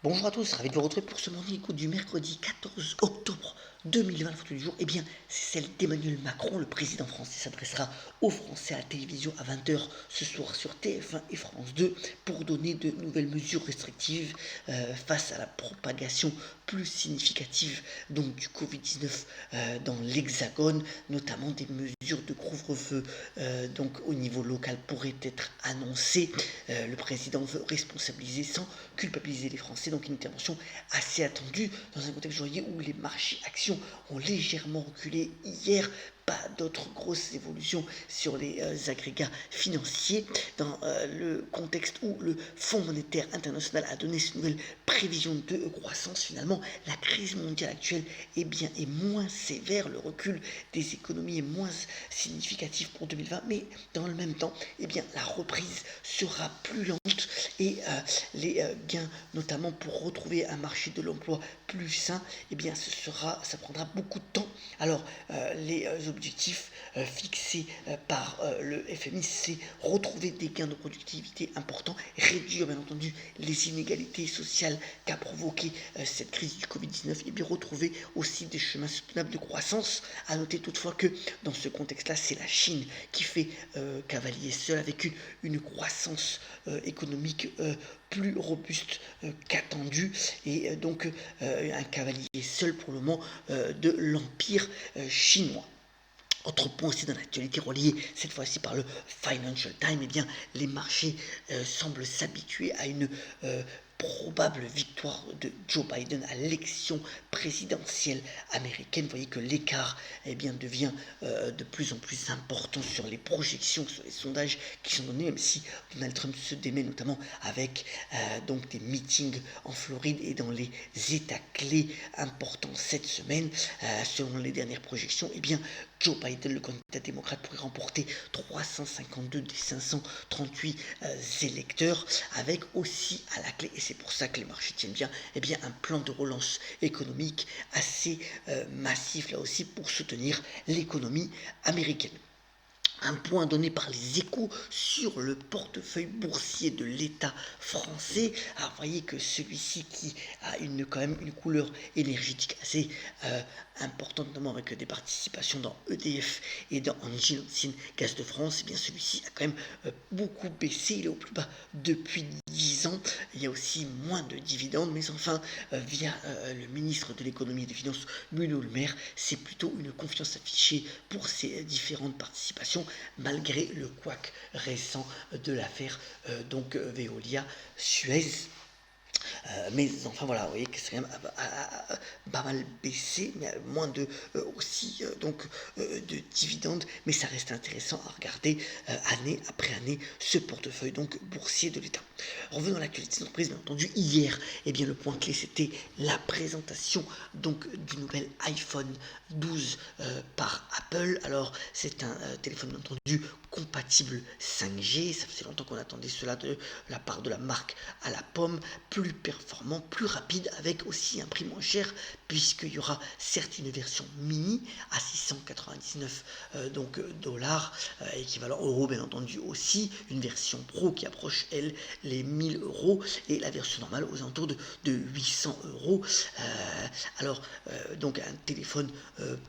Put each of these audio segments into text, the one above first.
Bonjour à tous, ravi de vous retrouver pour ce Morning Écoute du mercredi 14 octobre 2020. La photo du jour, c'est celle d'Emmanuel Macron. Le président français s'adressera aux Français à la télévision à 20h ce soir sur TF1 et France 2 pour donner de nouvelles mesures restrictives face à la propagation plus significative donc du Covid-19 dans l'Hexagone, notamment des mesures de couvre-feu donc au niveau local pourraient être annoncées. Le président veut responsabiliser sans culpabiliser les Français, donc une intervention assez attendue dans un contexte joyeux où les marchés actions ont légèrement reculé hier. Pas d'autres grosses évolutions sur les agrégats financiers dans le contexte où le Fonds monétaire international a donné cette nouvelle prévision de croissance. Finalement, la crise mondiale actuelle est moins sévère, le recul des économies est moins significatif pour 2020, mais dans le même temps, la reprise sera plus lente et les gains, notamment pour retrouver un marché de l'emploi plus sain, ça prendra beaucoup de temps. Alors, les objectifs fixés par le FMI, c'est retrouver des gains de productivité importants, réduire bien entendu les inégalités sociales qu'a provoqué cette crise du Covid-19 et bien retrouver aussi des chemins soutenables de croissance. À noter toutefois que dans ce contexte-là, c'est la Chine qui fait cavalier seul avec une croissance économique plus robuste qu'attendu et donc un cavalier seul pour le moment de l'empire chinois. Autre point aussi dans l'actualité relié cette fois-ci par le Financial Times, les marchés semblent s'habituer à une probable victoire de Joe Biden à l'élection présidentielle américaine. Vous voyez que l'écart devient de plus en plus important sur les projections, sur les sondages qui sont donnés, même si Donald Trump se démet notamment avec donc des meetings en Floride et dans les États clés importants cette semaine. Selon les dernières projections, Joe Biden, le candidat démocrate, pourrait remporter 352 des 538 électeurs, avec aussi à la clé, et c'est pour ça que les marchés tiennent bien, un plan de relance économique assez massif là aussi pour soutenir l'économie américaine. Un point donné par les Échos sur le portefeuille boursier de l'État français. Alors vous voyez que celui-ci qui a quand même une couleur énergétique assez importante, notamment avec des participations dans EDF et dans Engie Gaz de France, celui-ci a quand même beaucoup baissé, il est au plus bas depuis 10 ans. Il y a aussi moins de dividendes, mais enfin, via le ministre de l'économie et des finances, Bruno Le Maire, c'est plutôt une confiance affichée pour ces différentes participations, malgré le couac récent de l'affaire Veolia Suez. Mais enfin voilà, vous voyez que c'est quand même pas mal baissé, mais moins de aussi de dividendes, mais ça reste intéressant à regarder année après année ce portefeuille donc boursier de l'État. Revenons à l'actualité d'entreprise, bien entendu, hier, le point clé c'était la présentation donc du nouvel iPhone 12 par Apple. Alors c'est un téléphone bien entendu compatible 5G, ça faisait longtemps qu'on attendait cela de la part de la marque à la pomme, plus performant, plus rapide, avec aussi un prix moins cher, puisqu'il y aura certes une version mini à 699 dollars, équivalent euros bien entendu aussi, une version pro qui approche elle les 1000 euros et la version normale aux alentours de 800 euros. Donc un téléphone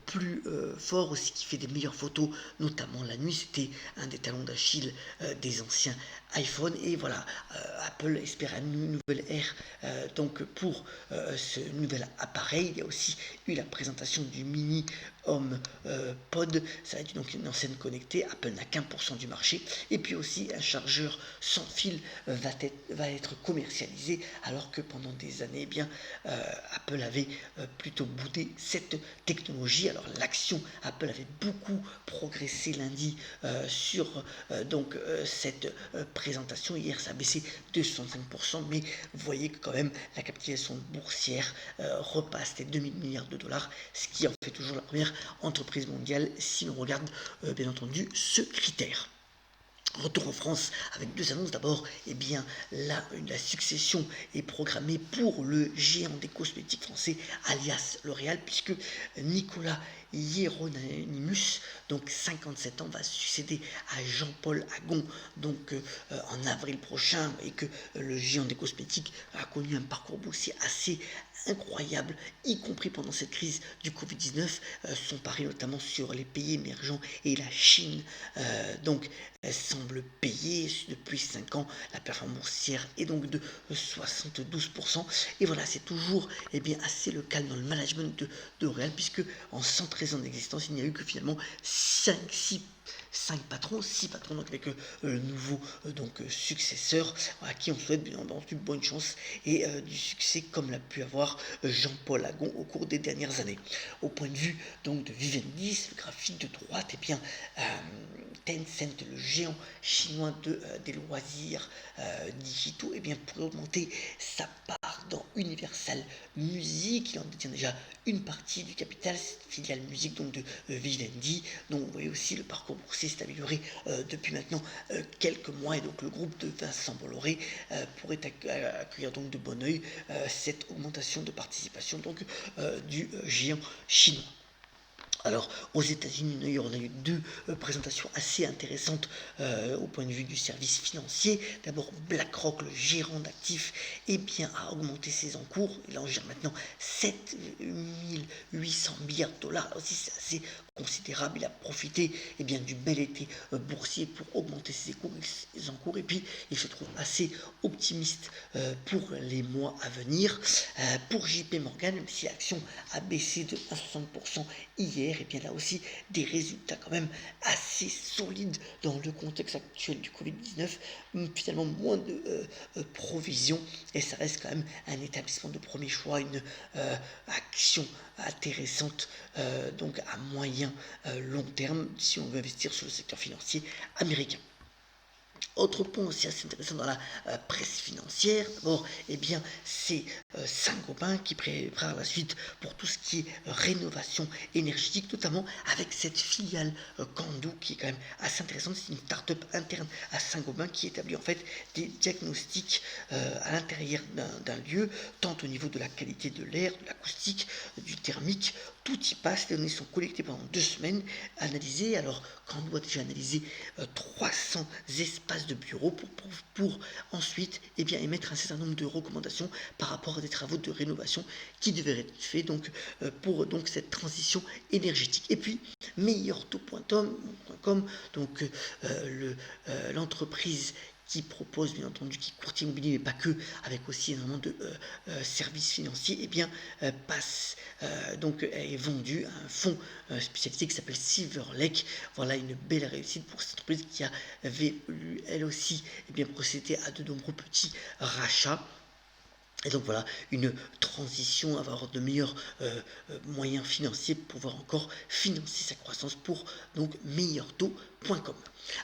plus fort aussi qui fait des meilleures photos, notamment la nuit. C'était un des talons d'Achille des anciens iPhone. Et voilà, Apple espère une nouvelle ère pour ce nouvel appareil. Il y a aussi eu la présentation du mini Home Pod, ça va être donc une enceinte connectée. Apple n'a qu'1% du marché, et puis aussi un chargeur sans fil va être commercialisé, alors que pendant des années Apple avait plutôt boudé cette technologie. Alors l'action Apple avait beaucoup progressé lundi sur cette présentation. Hier ça a baissé de 65%, mais vous voyez que quand même la capitalisation boursière repasse les 2000 milliards de dollars, ce qui en fait toujours la première entreprise mondiale si l'on regarde bien entendu ce critère. Retour en France avec deux annonces. D'abord, eh bien, la succession est programmée pour le géant des cosmétiques français, alias L'Oréal, puisque Nicolas Hieronymus, donc 57 ans, va succéder à Jean-Paul Agon, donc en avril prochain, et que le géant des cosmétiques a connu un parcours boursier assez incroyable, y compris pendant cette crise du Covid-19, son pari notamment sur les pays émergents et la Chine. Donc, elle semble payer depuis 5 ans. La performance boursière est donc de 72%. Et voilà, c'est toujours bien, assez le calme dans le management de L'Oréal, puisque en 113 ans d'existence, il n'y a eu que finalement 6 patrons, donc avec le nouveau successeur, à qui on souhaite bien entendu bonne chance et du succès comme l'a pu avoir Jean-Paul Agon au cours des dernières années. Au point de vue donc de Vivendi, le graphique de droite, Tencent, le géant chinois des loisirs digitaux, pourrait augmenter sa part dans Universal Music. Il en détient déjà une partie du capital, cette filiale musique donc de Vivendi, dont vous voyez aussi le parcours boursier s'est amélioré depuis maintenant quelques mois, et donc le groupe de Vincent Bolloré pourrait accueillir donc de bon oeil cette augmentation de participation du géant chinois. Alors, aux États-Unis, d'ailleurs, on a eu deux présentations assez intéressantes au point de vue du service financier. D'abord, BlackRock, le gérant d'actifs, a augmenté ses encours. Il en gère maintenant 7 800 milliards de dollars. Alors, aussi, c'est assez considérable. Il a profité du bel été boursier pour augmenter ses encours. Et puis, il se trouve assez optimiste pour les mois à venir. Pour JP Morgan, même si l'action a baissé de 1,60% hier, et bien là aussi des résultats quand même assez solides dans le contexte actuel du Covid-19, finalement moins de provisions, et ça reste quand même un établissement de premier choix, une action intéressante donc à moyen long terme si on veut investir sur le secteur financier américain. Autre point aussi assez intéressant dans la presse financière, d'abord, c'est Saint-Gobain qui prépare la suite pour tout ce qui est rénovation énergétique, notamment avec cette filiale Candu qui est quand même assez intéressante. C'est une start-up interne à Saint-Gobain qui établit en fait des diagnostics à l'intérieur d'un lieu, tant au niveau de la qualité de l'air, de l'acoustique, du thermique. Tout y passe, les données sont collectées pendant 2 semaines, analysées. Alors, Candu a déjà analysé 300 espaces de bureaux pour ensuite émettre un certain nombre de recommandations par rapport à des travaux de rénovation qui devaient être faits pour cette transition énergétique. Et puis, meilleurtaux.com, l'entreprise qui propose, bien entendu, qui courtier immobilier, mais pas que, avec aussi énormément de services financiers, est vendu à un fonds spécialisé qui s'appelle Silver Lake. Voilà une belle réussite pour cette entreprise qui avait, elle aussi, procédé à de nombreux petits rachats. Et donc voilà, une transition, avoir de meilleurs moyens financiers pour pouvoir encore financer sa croissance pour meilleurtaux.com.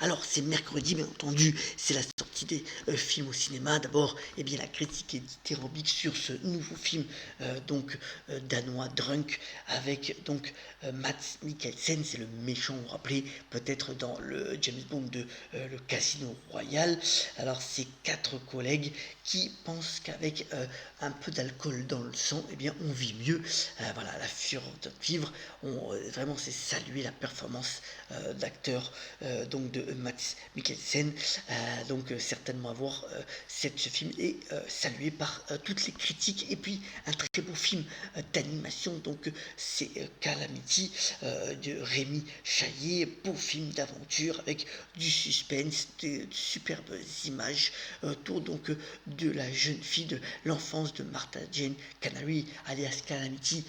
Alors c'est mercredi, bien entendu, c'est la sortie des films au cinéma. D'abord, la critique est dithyrambique sur ce nouveau film danois Drunk avec Mads Mikkelsen, c'est le méchant, vous vous rappelez peut-être dans le James Bond de le Casino Royale. Alors ces 4 collègues qui pensent qu'avec un peu d'alcool dans le sang, on vit mieux. Voilà, la fureur de vivre. Vraiment, c'est saluer la performance d'acteur de Mads Mikkelsen. Certainement à voir, ce film est salué par toutes les critiques. Et puis, un très beau film d'animation. C'est Calamity de Rémi Chaillet. Beau film d'aventure avec du suspense, de superbes images autour de la jeune fille, de l'enfance de Martha Jane Canary, alias Calamity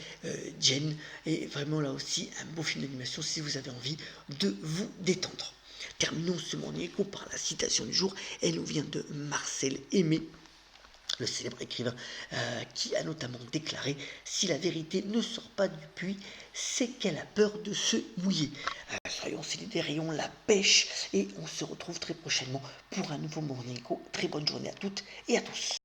Jane. Et vraiment là aussi un beau film d'animation si vous avez envie de vous détendre. Terminons ce Morning Echo par la citation du jour. Elle nous vient de Marcel Aimé, le célèbre écrivain qui a notamment déclaré « Si la vérité ne sort pas du puits, c'est qu'elle a peur de se mouiller ». Soyons solidaires, ayons la pêche, et on se retrouve très prochainement pour un nouveau Morning Echo. Très bonne journée à toutes et à tous.